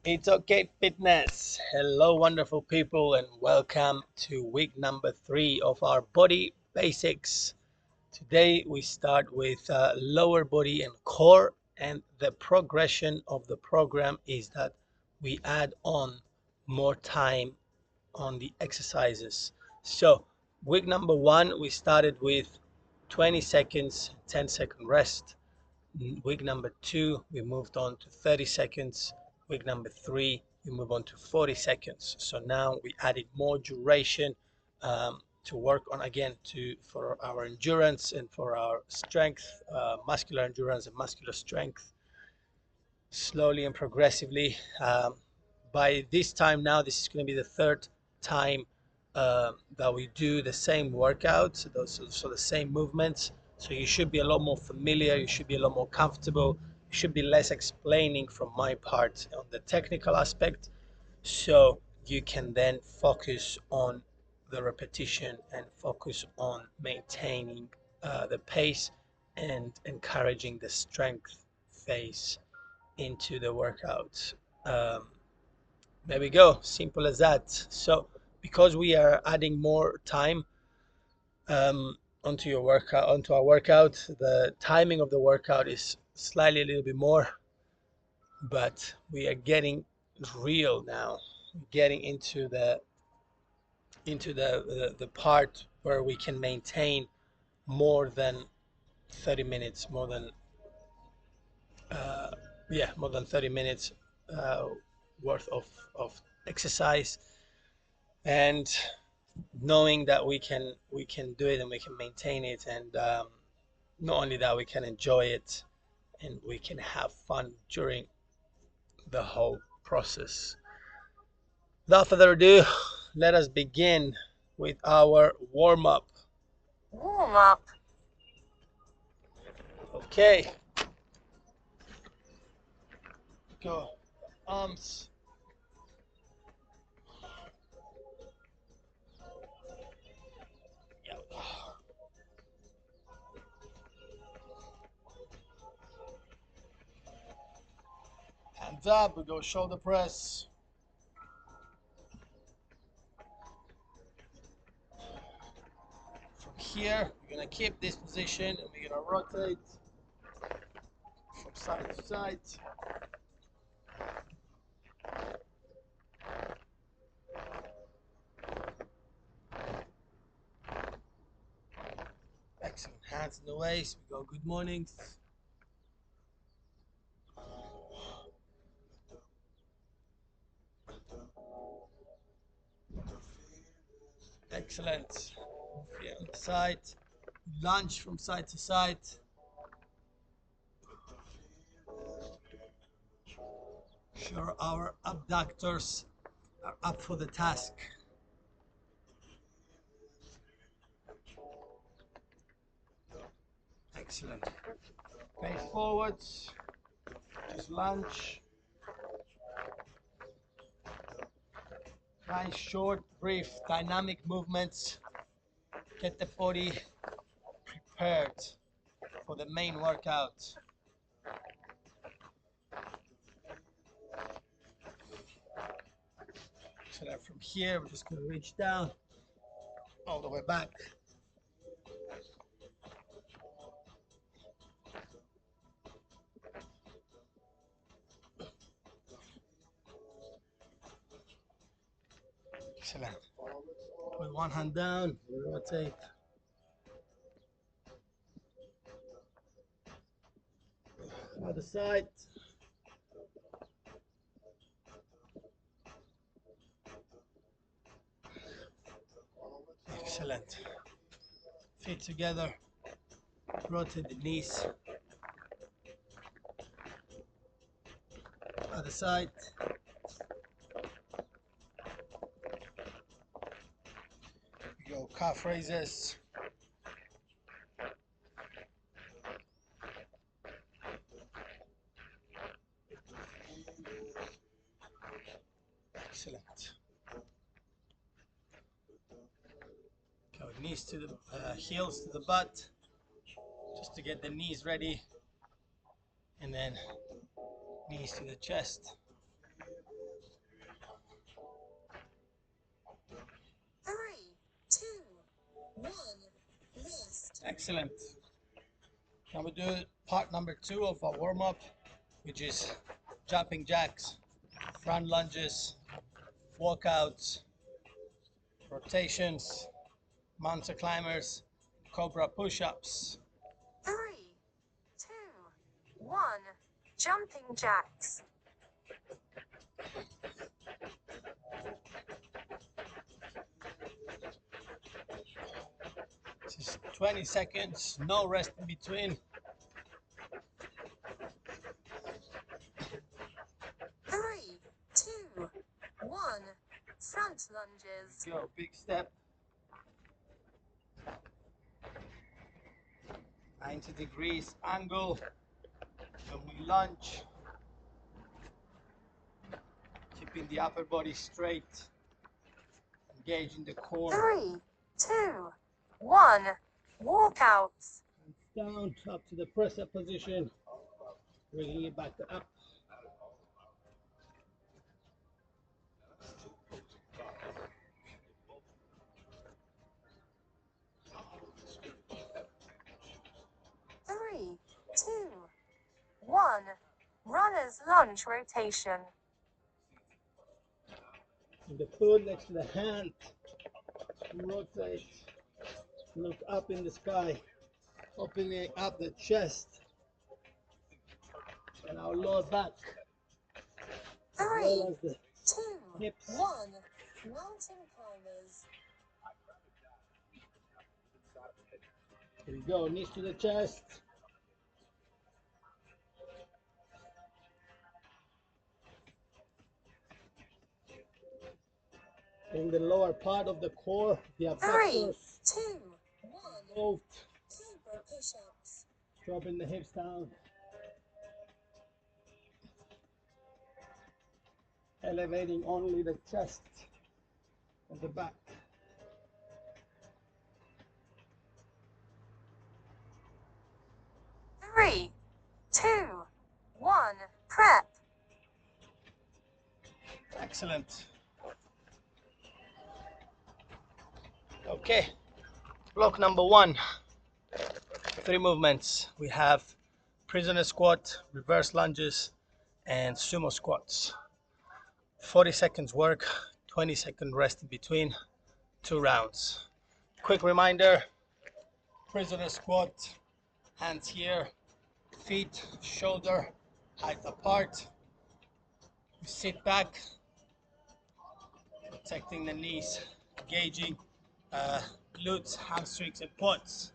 It's okay, fitness. Hello, wonderful people, and welcome to week number 3 of our body basics. Today, we start with lower body and core, and the progression of the program is that we add on more time on the exercises. So, week number 1, we started with 20 seconds, 10-second rest. Week number 2, we moved on to 30 seconds. Week number 3, we move on to 40 seconds. So now we added more duration to work on again for our endurance and for our strength, muscular endurance and muscular strength, slowly and progressively. By this time now, this is going to be the third time that we do the same workouts, so the same movements. So you should be a lot more familiar, you should be a lot more comfortable, you should be less explaining from my part on the technical aspect, so you can then focus on the repetition and focus on maintaining the pace and encouraging the strength phase into the workout. Um, there we go, simple as that. So because we are adding more time onto our workout, the timing of the workout is slightly a little bit more, but we are getting real now, getting into the part where we can maintain more than 30 minutes, uh, more than 30 minutes uh, worth of exercise, and knowing that we can do it and we can maintain it, and not only that, we can enjoy it and we can have fun during the whole process. Without further ado, let us begin with our warm-up. Warm up. Okay, go. Arms. Yep. Hands up, we go shoulder press. From here, we're gonna keep this position and we're gonna rotate from side to side. Excellent. Hands in the waist. We go good mornings. Excellent. Here on the side. Lunge from side to side. Sure, our abductors are up for the task. Excellent. Face forwards. Just lunge. Nice, short, brief, dynamic movements. Get the body prepared for the main workout. So that from here, we're just going to reach down all the way back. Excellent. Put one hand down, rotate. Other side. Excellent. Feet together. Rotate the knees. Other side. We go calf raises. Excellent. Go knees to the heels to the butt, just to get the knees ready, and then knees to the chest. Excellent. Now we do part number 2 of our warm-up, which is jumping jacks, front lunges, walkouts, rotations, mountain climbers, cobra push-ups. 3, 2, 1. Jumping jacks. This is 20 seconds, no rest in between. 3, 2, 1. Front lunges. Go, big step. 90 degrees angle when we lunge. Keeping the upper body straight. Engaging the core. 3, 2, 1. Walkouts. Down, up to the press up position. Bringing it back up. 3, 2, 1. Runner's lunge rotation. And the foot next to the hand. Rotate. Look up in the sky. Opening up the chest. And our lower back. As 3, well as the 2, hips. 1. Mountain climbers. Here we go. Knees to the chest. In the lower part of the core, the 3, abductors 2, 1. moved, Cobra push-ups. dropping the hips down, elevating only the chest and the back. 3, 2, 1. Prep. Excellent. Okay, block number 1. 3 movements. We have prisoner squat, reverse lunges, and sumo squats. 40 seconds work, 20-second rest in between, 2 rounds. Quick reminder, prisoner squat, hands here, feet, shoulder height apart. We sit back, protecting the knees, engaging glutes, hamstrings, and quads.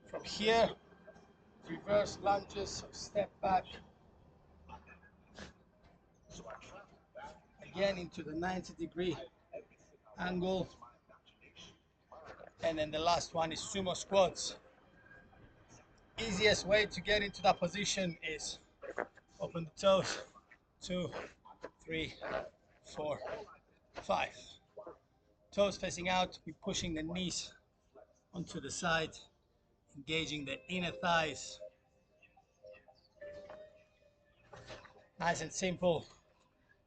From here, reverse lunges, so step back. Again into the 90-degree angle. And then the last one is sumo squats. Easiest way to get into that position is open the toes, 2, 3, 4, 5. Toes facing out, we're pushing the knees onto the side, engaging the inner thighs. Nice and simple.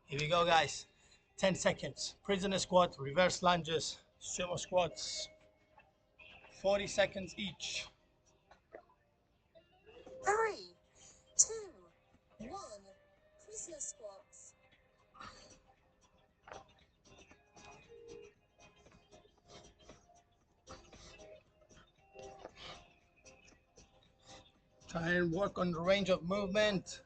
Here we go, guys. 10 seconds. Prisoner squat, reverse lunges, sumo squats. 40 seconds each. 3, 2, 1. Prisoner squats. Try and work on the range of movement.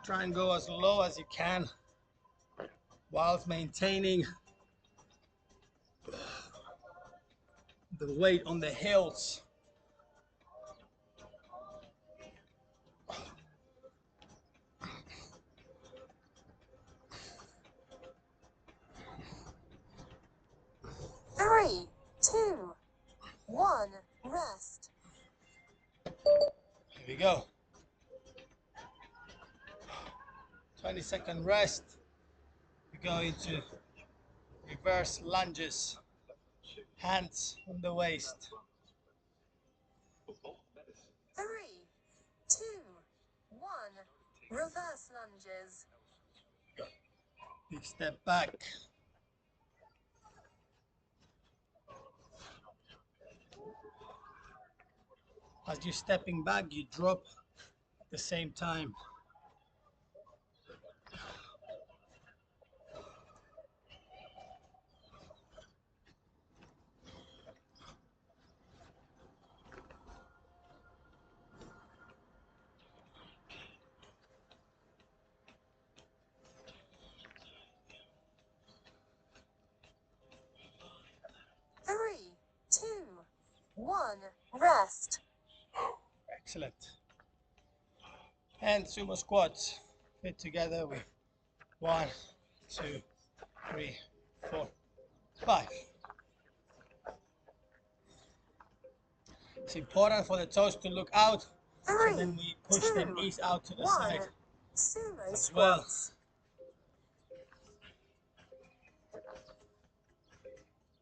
Try and go as low as you can whilst maintaining the weight on the heels. Three, 2, 1. Rest. Here we go. 20-second rest. We go into reverse lunges. Hands on the waist. 3, 2, 1. Reverse lunges. Big step back. As you're stepping back, you drop at the same time. 3, 2, 1, rest. Excellent. And sumo squats fit together with 1, 2, 3, 4, 5. It's important for the toes to look out, so 3, then we push the 2, knees out to the 1, side sumo as well. squats.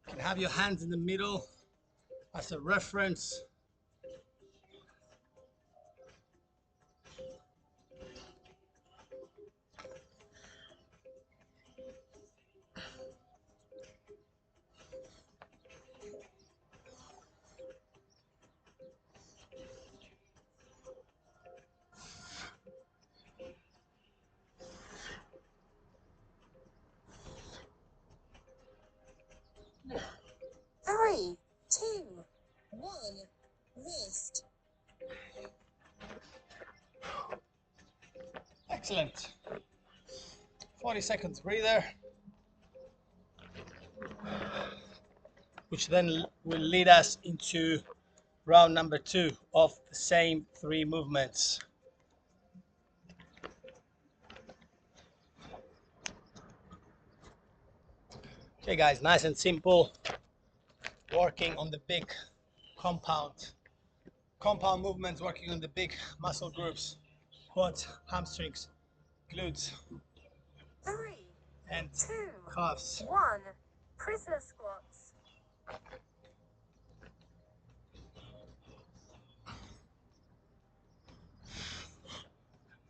You can have your hands in the middle as a reference. Three, two, one, rest. Excellent. 40 seconds breather, which then will lead us into round number 2 of the same 3 movements. Okay guys, nice and simple, working on the big compound movements, working on the big muscle groups, quads, hamstrings, glutes, 3, and 2, calves. 1, prisoner squats.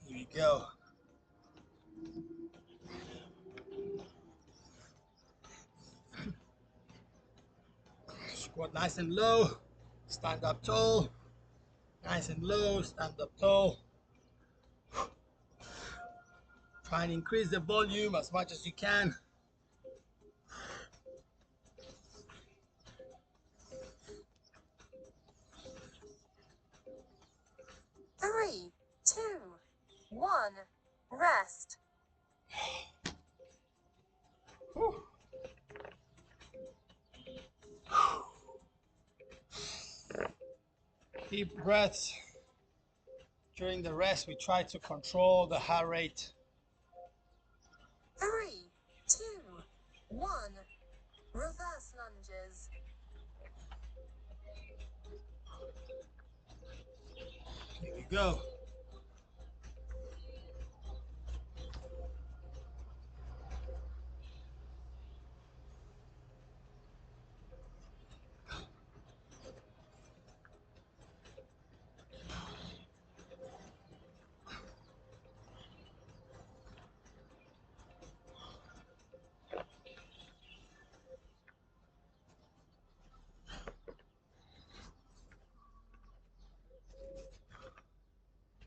Here we go. Squat nice and low, stand up tall, nice and low, stand up tall. Try and increase the volume as much as you can. Three, two, one, rest. Deep breaths. During the rest, we try to control the heart rate. 3, 2, 1, reverse lunges. Here we go.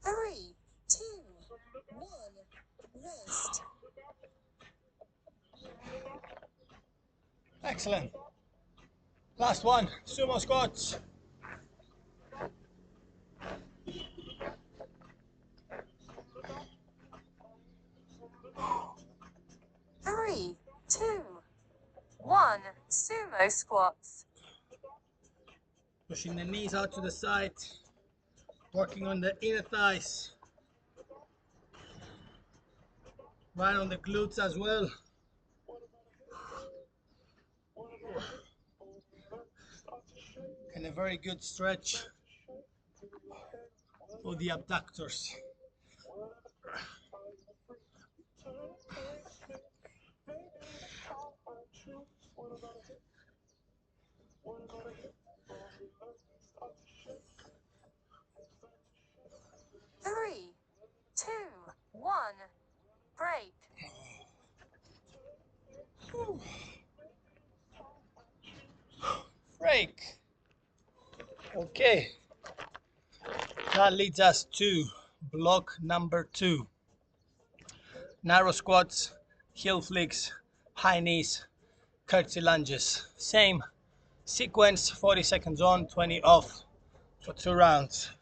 Three, two, one, rest. Excellent. Last one, sumo squats. Three, two, one, sumo squats. Pushing the knees out to the side, working on the inner thighs, right on the glutes as well. And a very good stretch for the abductors. Three, two, one, break. Break. Okay. That leads us to block number 2. Narrow squats, heel flicks, high knees, curtsy lunges. Same sequence, 40 seconds on, 20 off for 2 rounds.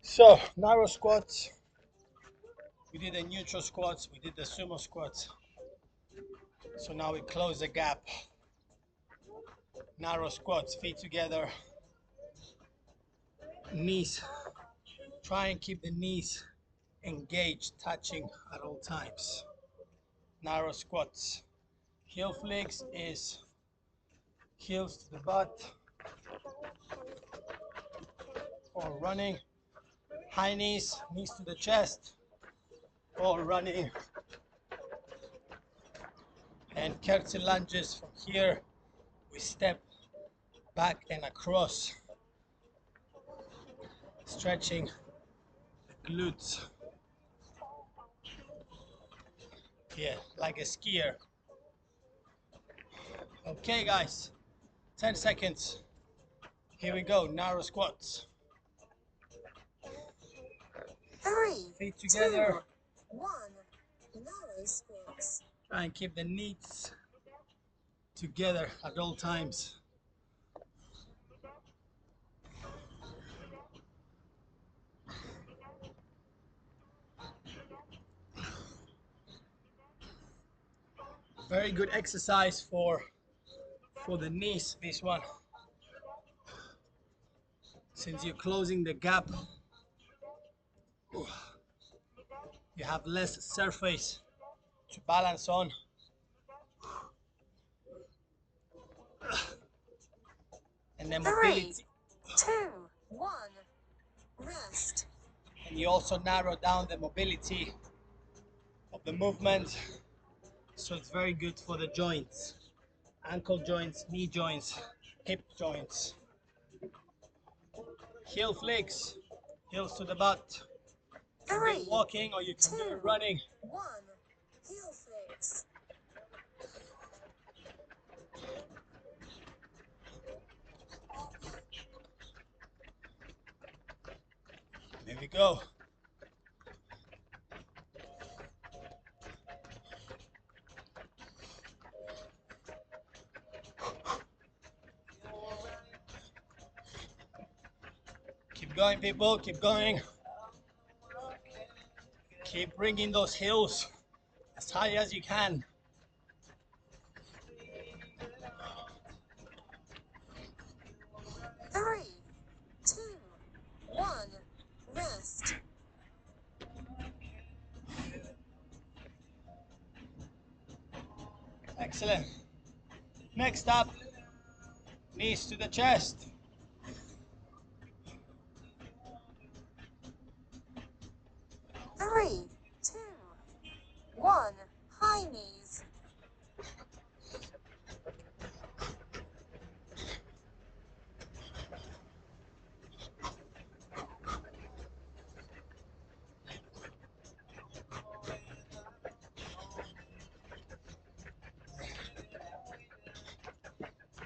So, narrow squats, we did the neutral squats, we did the sumo squats. So now we close the gap. Narrow squats, feet together, knees. Try and keep the knees engaged, touching at all times. Narrow squats. Heel flicks is heels to the butt or running. High knees, knees to the chest or running. And curtsy lunges from here. We step back and across, stretching the glutes. Yeah, like a skier. Okay, guys, 10 seconds. Here we go, narrow squats. 3, Feet together. 2, 1. Narrow squats. Try and keep the knees together at all times. Very good exercise for the knees, this one. Since you're closing the gap, you have less surface to balance on. And then 3, mobility. 2, 1. Rest. And you also narrow down the mobility of the movement. So it's very good for the joints. Ankle joints, knee joints, hip joints. Heel flicks, heels to the butt. You can do 3, it walking or you can do it running. 1. Heel flicks. There we go. Keep going, people, keep going. Keep bringing those heels as high as you can. Three, two, one. Rest. Excellent. Next up, knees to the chest. Three, two, one. High knees.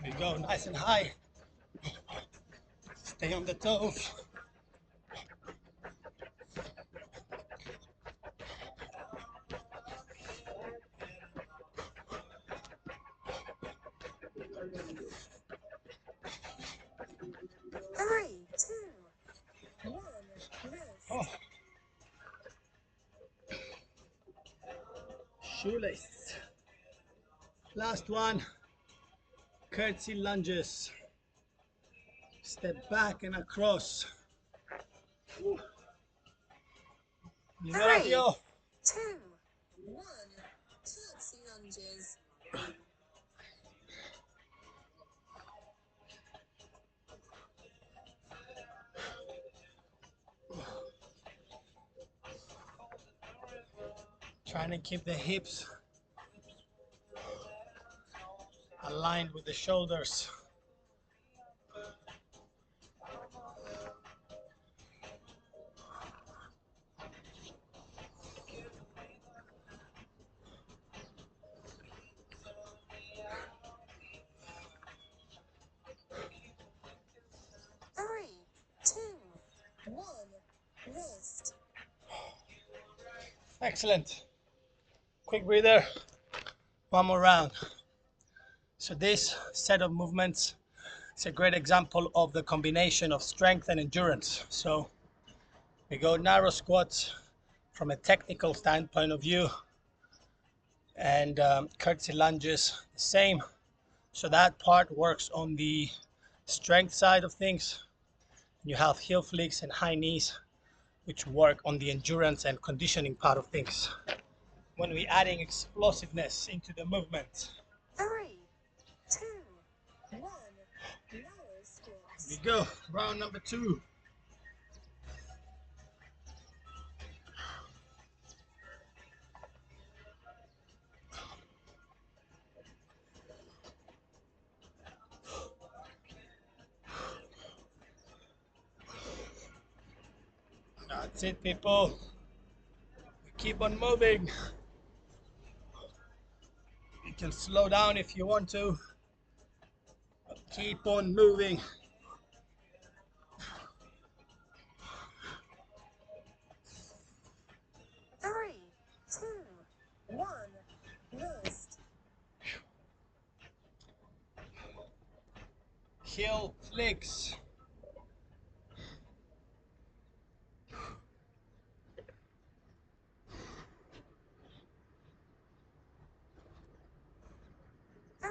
There we go, nice and high. Stay on the toes. Three, two, one. Rest. Oh. Shoelace. Last one, curtsy lunges. Step back and across. Three, two, one. Curtsy lunges. Trying to keep the hips aligned with the shoulders. Three, two, one. Excellent. Quick breather. One more round. So this set of movements is a great example of the combination of strength and endurance. So we go narrow squats from a technical standpoint of view, and curtsy lunges the same. So that part works on the strength side of things. You have heel flicks and high knees, which work on the endurance and conditioning part of things. When we're adding explosiveness into the movement. 3, 2, 1. Lower squats. Here we go. Round number 2. That's it, people. We keep on moving. You can slow down if you want to, but keep on moving. 3, 2, 1. Rest. Heel flicks.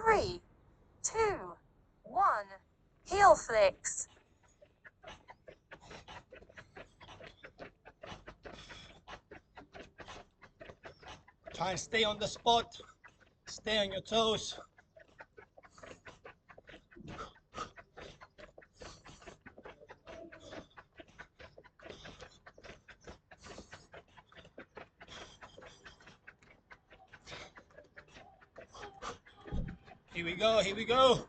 3, 2, 1. Heel flicks. Try and stay on the spot. Stay on your toes. Here we go, here we go.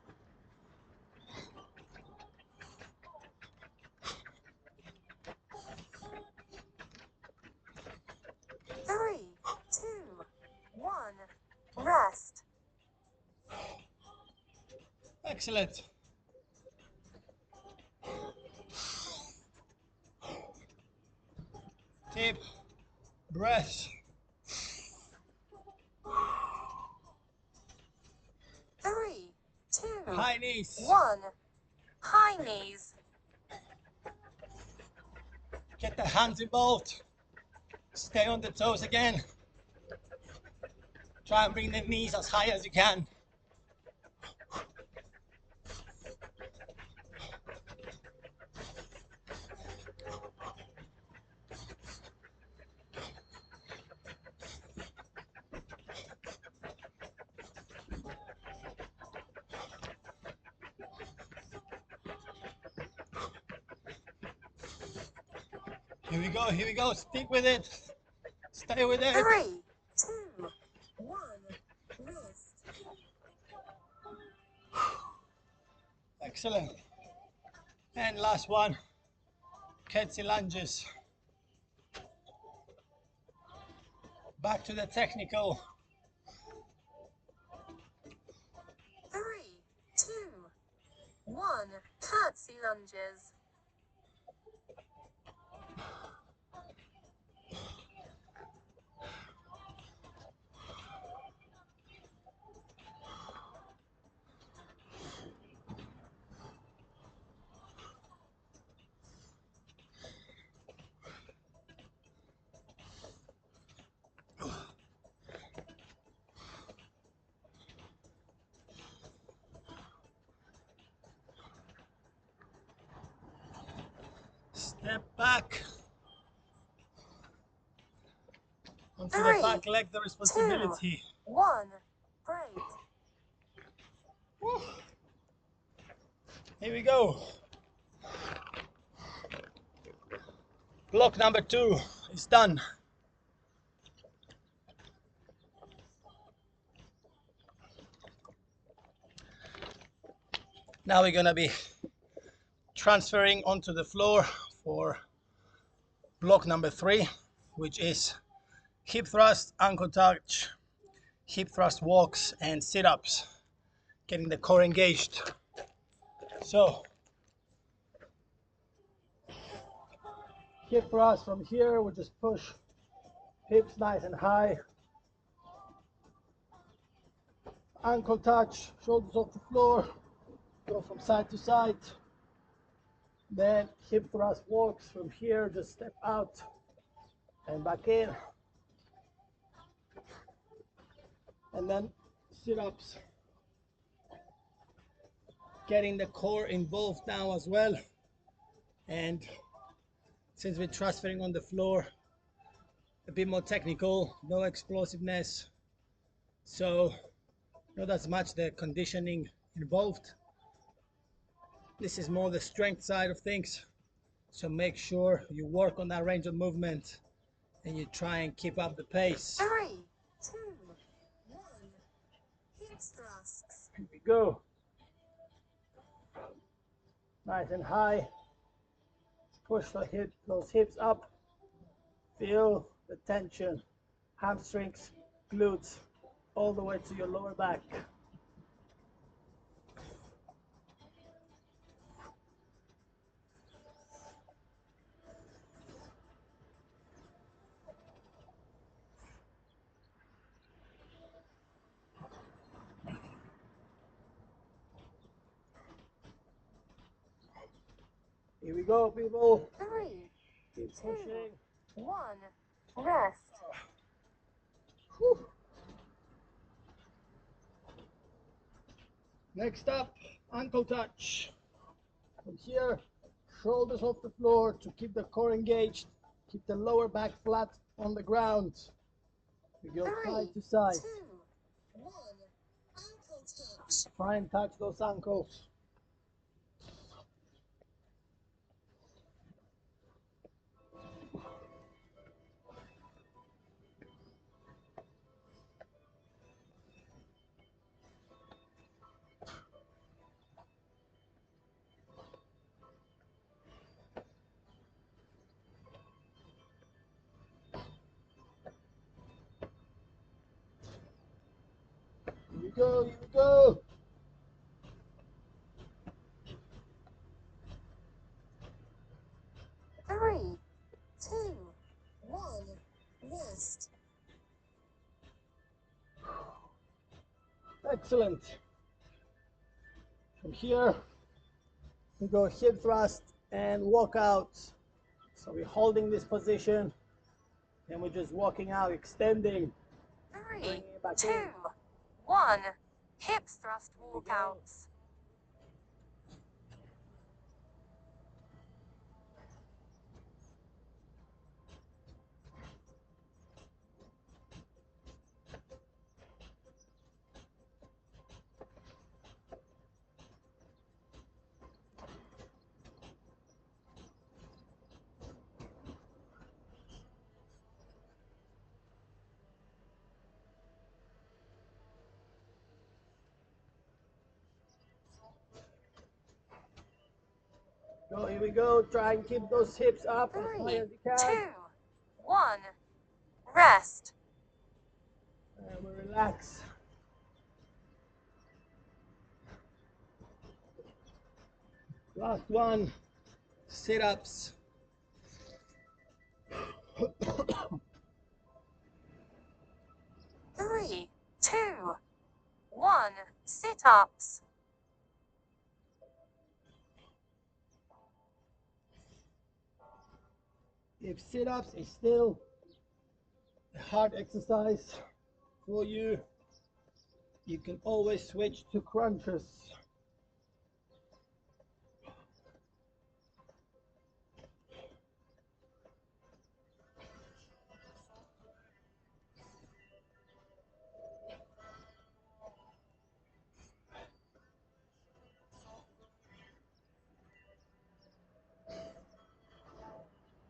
Three, two, one. Rest. Excellent. Deep breath. 3, 2, High knees. 1. High knees. Get the hands involved. Stay on the toes again. Try and bring the knees as high as you can. Here we go, here we go. Stick with it. Stay with it. 3, 2, 1. Rest. Excellent. And last one. Curtsy lunges. Back to the technical. 3, 2, 1. Curtsy lunges. Step back. Onto the 3, back leg, the responsibility. 2, 1. Break. Woo. Here we go. Block number 2 is done. Now we're gonna be transferring onto the floor for block number 3, which is hip thrust, ankle touch, hip thrust walks, and sit-ups, getting the core engaged. So, hip thrust from here, we just push Hips nice and high. Ankle touch, shoulders off the floor. Go from side to side. Then hip thrust walks from here, just step out and back in. And then sit-ups. Getting the core involved now as well. And since we're transferring on the floor, a bit more technical, no explosiveness. So not as much the conditioning involved. This is more the strength side of things. So make sure you work on that range of movement and you try and keep up the pace. 3, 2, 1. Hips thrusts. Here we go. Nice and high. Push those hips up. Feel the tension. Hamstrings, glutes, all the way to your lower back. Here we go, people. 3, Keep 2, pushing. 1. Rest. Whew. Next up, ankle touch. From here, shoulders off the floor to keep the core engaged. Keep the lower back flat on the ground. We go 3, side to side. 2, 1. Ankle touch. Try and touch those ankles. Here we go, here we go. Three, two, one. Rest. Excellent. From here, we go hip thrust and walk out. So we're holding this position and we're just walking out, extending. 3, 2, 1. Hips thrust walkouts. Go, here we go. Try and keep those hips up as high 3, as you can. 2, 1. Rest. And we relax. Last one, sit-ups. 3, 2, 1. Sit-ups. If sit-ups is still a hard exercise for you, you can always switch to crunches.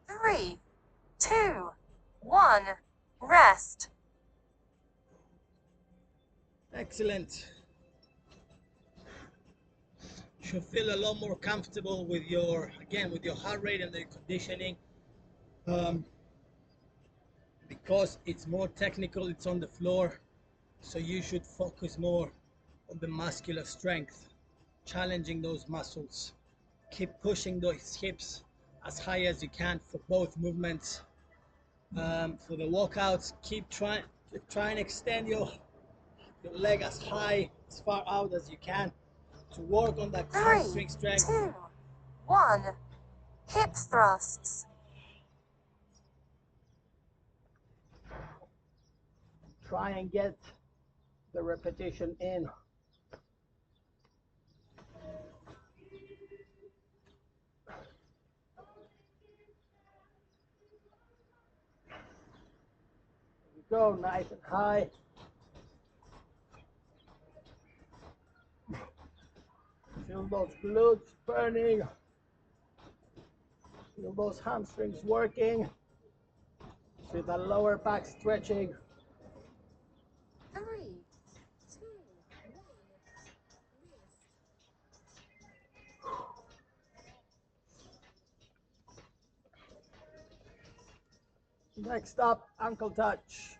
Three, two, one. Rest. Excellent. You should feel a lot more comfortable with your, again, with your heart rate and the conditioning. Because it's more technical, it's on the floor. So you should focus more on the muscular strength, challenging those muscles. Keep pushing those hips as high as you can for both movements. For the walkouts, try and extend your leg as high, as far out as you can to work on that 3, hamstring strength. 2, 1. Hip thrusts. Try and get the repetition in. Go nice and high. Feel those glutes burning. Feel those hamstrings working. Feel the lower back stretching. 3, 2, 1. Rest. Next up, ankle touch.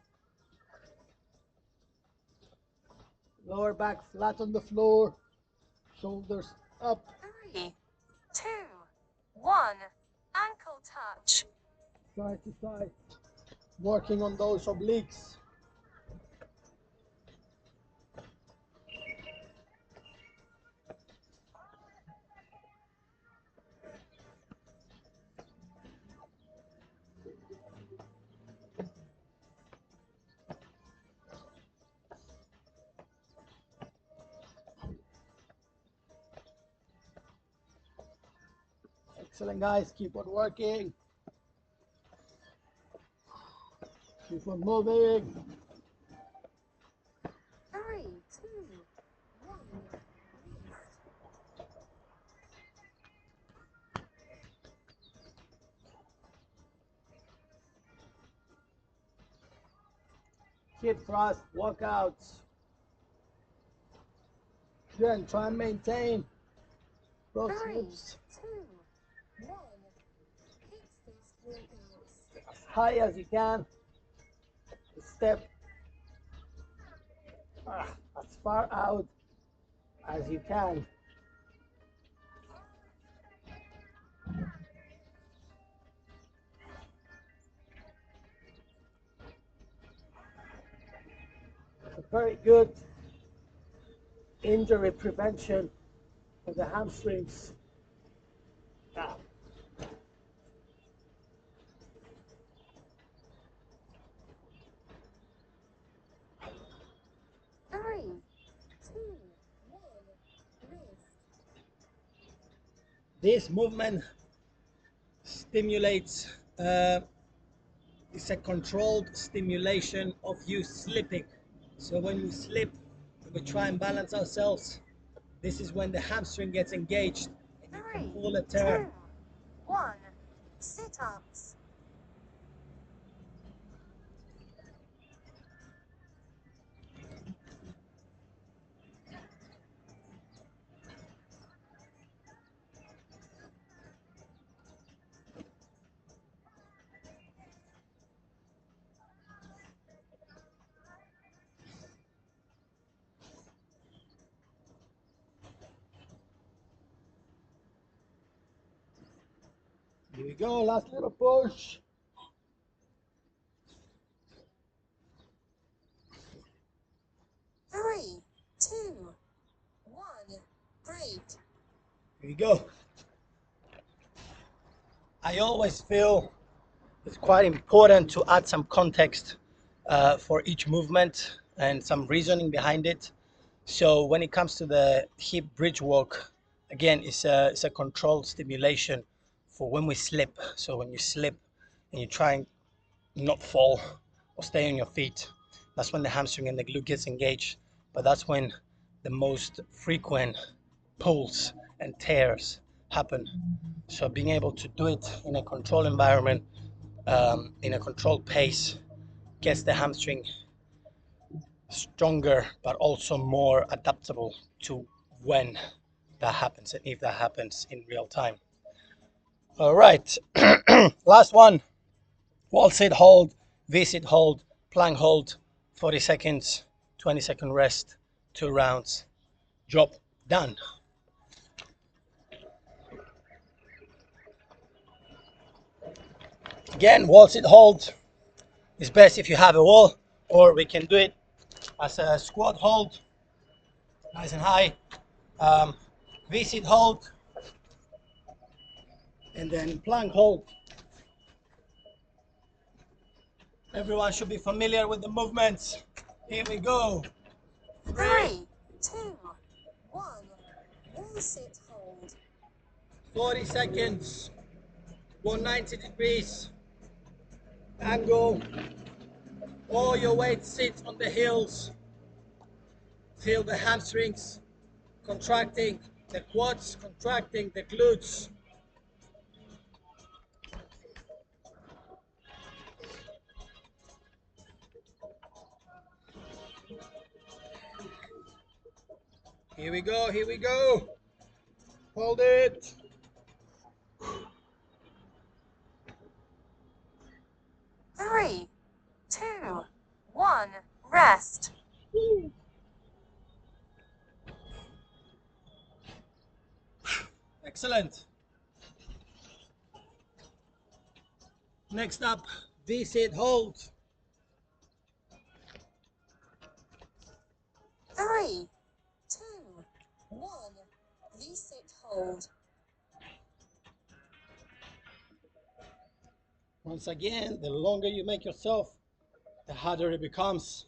Lower back flat on the floor. Shoulders up. 3, 2, 1. Ankle touch. Side to side. Working on those obliques. Excellent, guys. Keep on working. Keep on moving. 3, 2, 1. Hip thrust workouts. Again, try and maintain those 3, hips 2, 1. Hip thrust workouts. as high as you can. Step as far out as you can. A very good injury prevention for the hamstrings. 3, 2, 1. Rest. This movement stimulates, it's a controlled stimulation of you slipping. So when we slip, we try and balance ourselves. This is when the hamstring gets engaged and you can 3, pull a 2, tear. 1. Sit-ups. Here we go, last little push. 3, 2, 1. Break. Here we go. I always feel it's quite important to add some context for each movement and some reasoning behind it. So when it comes to the hip bridge walk, again, it's a controlled stimulation for when we slip. So when you slip and you try and not fall or stay on your feet, that's when the hamstring and the glute gets engaged. But that's when the most frequent pulls and tears happen. So being able to do it in a controlled environment, in a controlled pace, gets the hamstring stronger, but also more adaptable to when that happens and if that happens in real time. All right, last one. Wall sit hold, V sit hold, plank hold, 40 seconds, 20-second rest, 2 rounds, job done. Again, wall sit hold. It's best if you have a wall, or we can do it as a squat hold, nice and high. V-sit hold, and then plank hold. Everyone should be familiar with the movements. Here we go. 3, 2, 1. V-sit hold. 40 seconds. 190 degrees. Angle. All your weight sits on the heels. Feel the hamstrings contracting, the quads contracting, the glutes. Here we go, here we go. Hold it. 3, 2, 1. Rest. Excellent. Next up, V-sit hold. 3, 2, 1. V-sit hold. Once again, the longer you make yourself, the harder it becomes.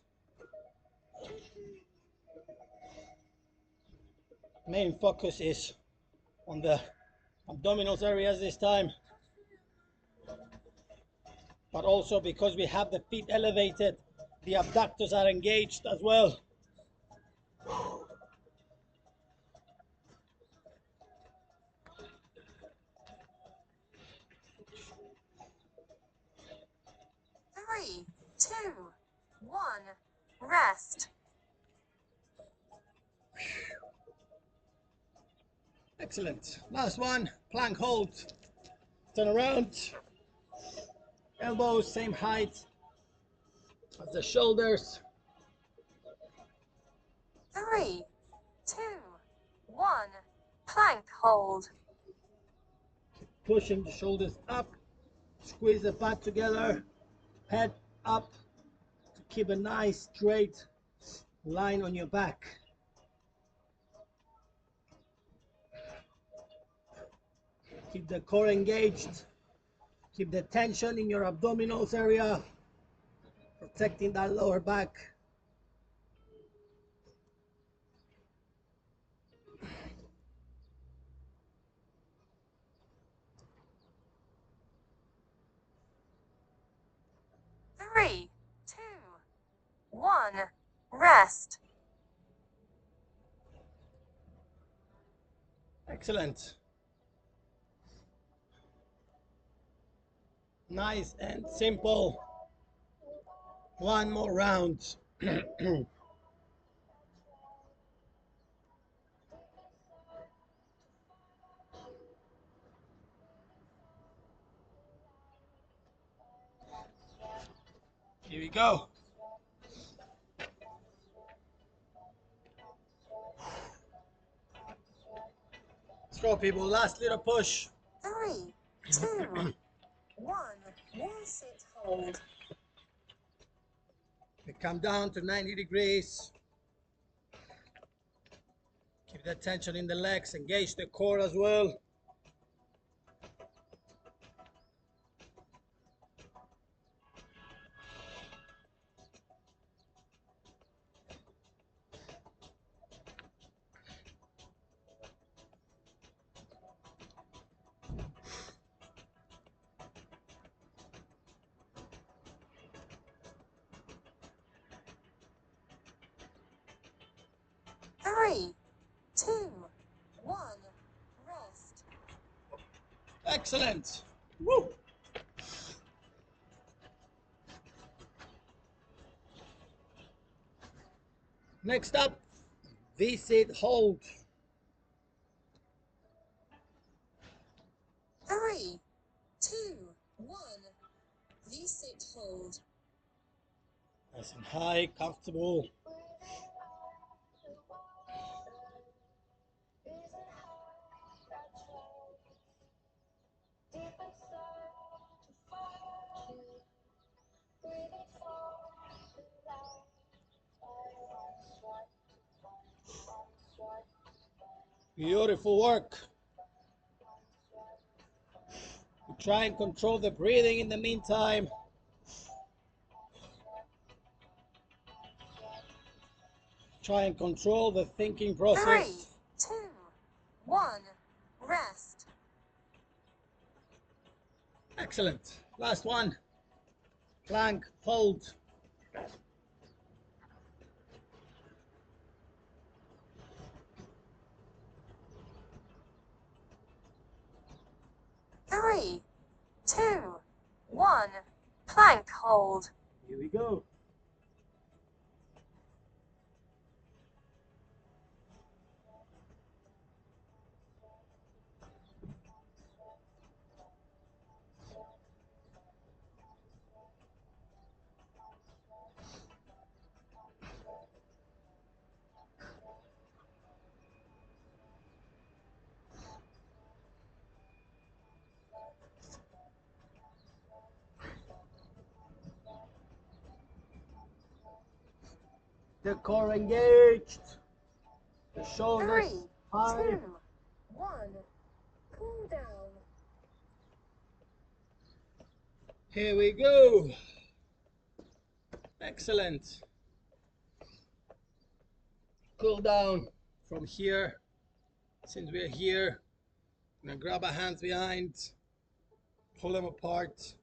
Main focus is on the abdominals areas this time, but also because we have the feet elevated, the abductors are engaged as well. Three, two, one. Rest. Excellent. Last one, plank hold. Turn around. Elbows same height as the shoulders. 3, 2, 1. Plank hold. Pushing the shoulders up. Squeeze the back together. Head up to keep a nice straight line on your back. Keep the core engaged. Keep the tension in your abdominals area, protecting that lower back. Three, two, 1. Rest. Excellent. Nice and simple. One more round. Here we go. Let's go, people. Last little push. 3, 2, 1. V-sit hold. We come down to 90 degrees. Keep the tension in the legs. Engage the core as well. Three, two, 1. Rest. Excellent. Woo. Next up, V-sit hold. 3, 2, 1. V-sit hold. Nice and high, comfortable. Beautiful work. Try and control the breathing in the meantime. Try and control the thinking process. 3, 2, 1, rest. Excellent. Last one. Plank, hold. 3, 2, 1, plank hold. Here we go. The core engaged. The shoulders 3, high. 2, 1, cool down. Here we go. Excellent. Cool down from here. Since we're here, I'm gonna grab our hands behind, pull them apart.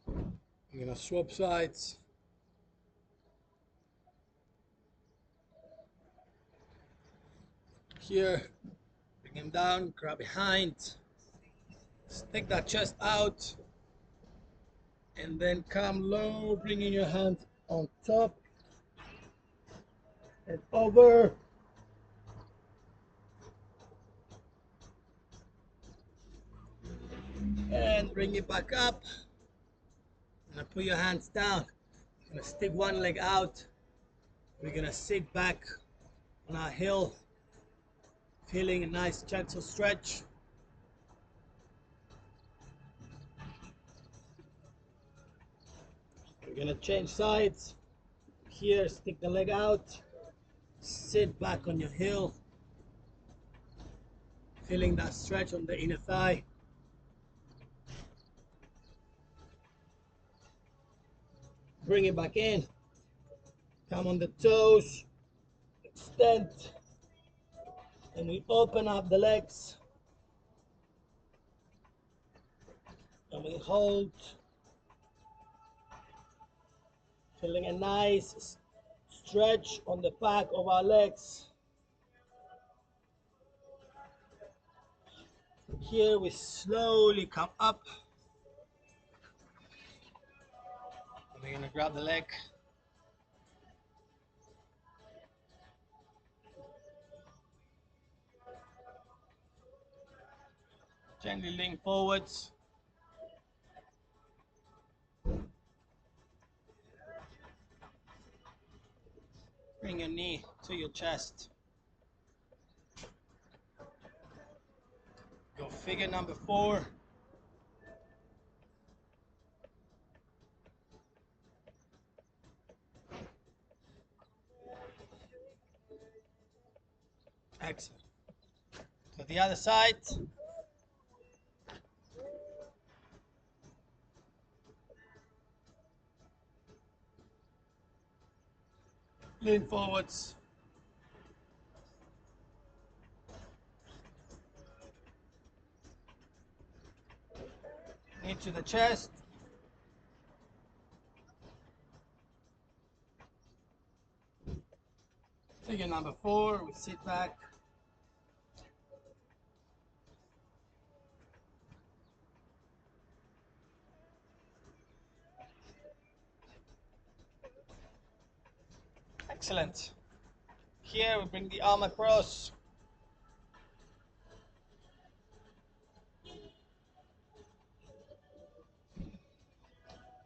I'm gonna swap sides. Here, bring them down, grab behind, stick that chest out, and then come low, bringing your hand on top and over. And bring it back up. Gonna put your hands down. Gonna stick one leg out. We're gonna sit back on our heel, feeling a nice gentle stretch. We're gonna change sides. Here, stick the leg out. Sit back on your heel, feeling that stretch on the inner thigh. Bring it back in. Come on the toes. Extend. And we open up the legs. And we hold. Feeling a nice stretch on the back of our legs. Here we slowly come up. And we're gonna grab the leg. Gently lean forwards. Bring your knee to your chest. Go figure number 4. Excellent. To the other side. Lean forwards. Knee to the chest. Figure number 4, we sit back. Excellent. Here we bring the arm across.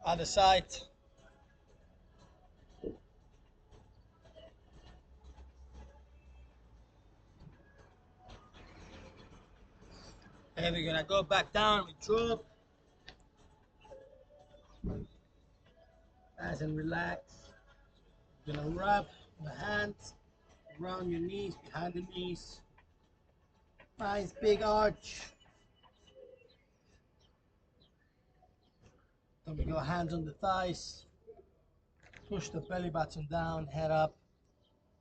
Other side. And we're gonna go back down, we drop. Nice and relax. We're gonna wrap the hands Round your knees, behind the knees. Nice big arch. Then we go hands on the thighs. Push the belly button down, head up.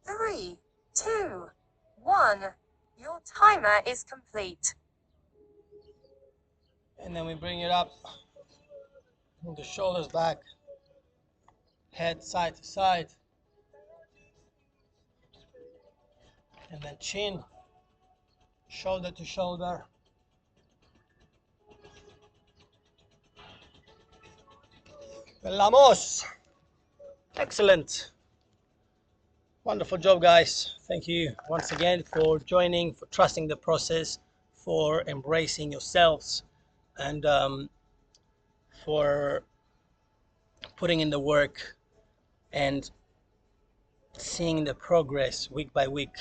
3, 2, 1. Your timer is complete. And then we bring it up. Move the shoulders back. Head side to side. And then chin, shoulder to shoulder. Vamos! Excellent. Wonderful job, guys. Thank you once again for joining, for trusting the process, for embracing yourselves, and for putting in the work and seeing the progress week by week.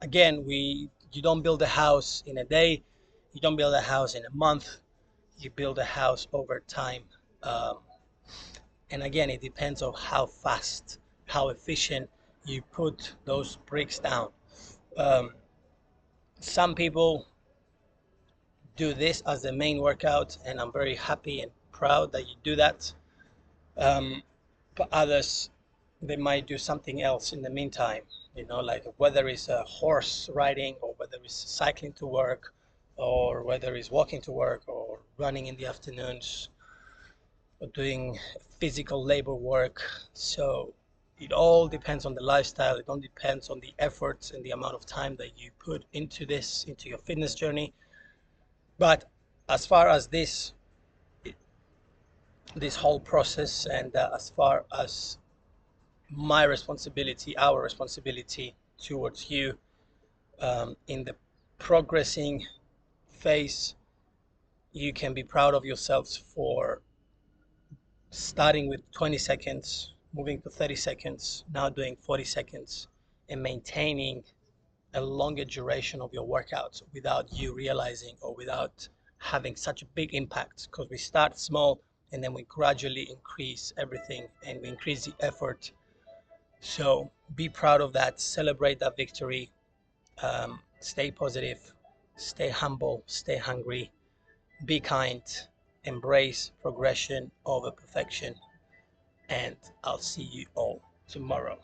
Again, you don't build a house in a day, you don't build a house in a month, you build a house over time. Um, and again, it depends on how fast, how efficient you put those bricks down. Um, some people do this as the main workout, and I'm very happy and proud that you do that. But others, they might do something else in the meantime, like whether it's a horse riding, or whether it's cycling to work, or whether it's walking to work, or running in the afternoons, or doing physical labor work. So it all depends on the lifestyle. It all depends on the efforts and the amount of time that you put into this, into your fitness journey. But as far as this whole process, and as far as my responsibility, our responsibility towards you, in the progressing phase, you can be proud of yourselves for starting with 20 seconds, moving to 30 seconds, now doing 40 seconds, and maintaining a longer duration of your workouts without you realizing, or without having such a big impact, because we start small and then we gradually increase everything, and we increase the effort. So be proud of that, celebrate that victory, stay positive, stay humble, stay hungry, be kind, embrace progression over perfection, and I'll see you all tomorrow.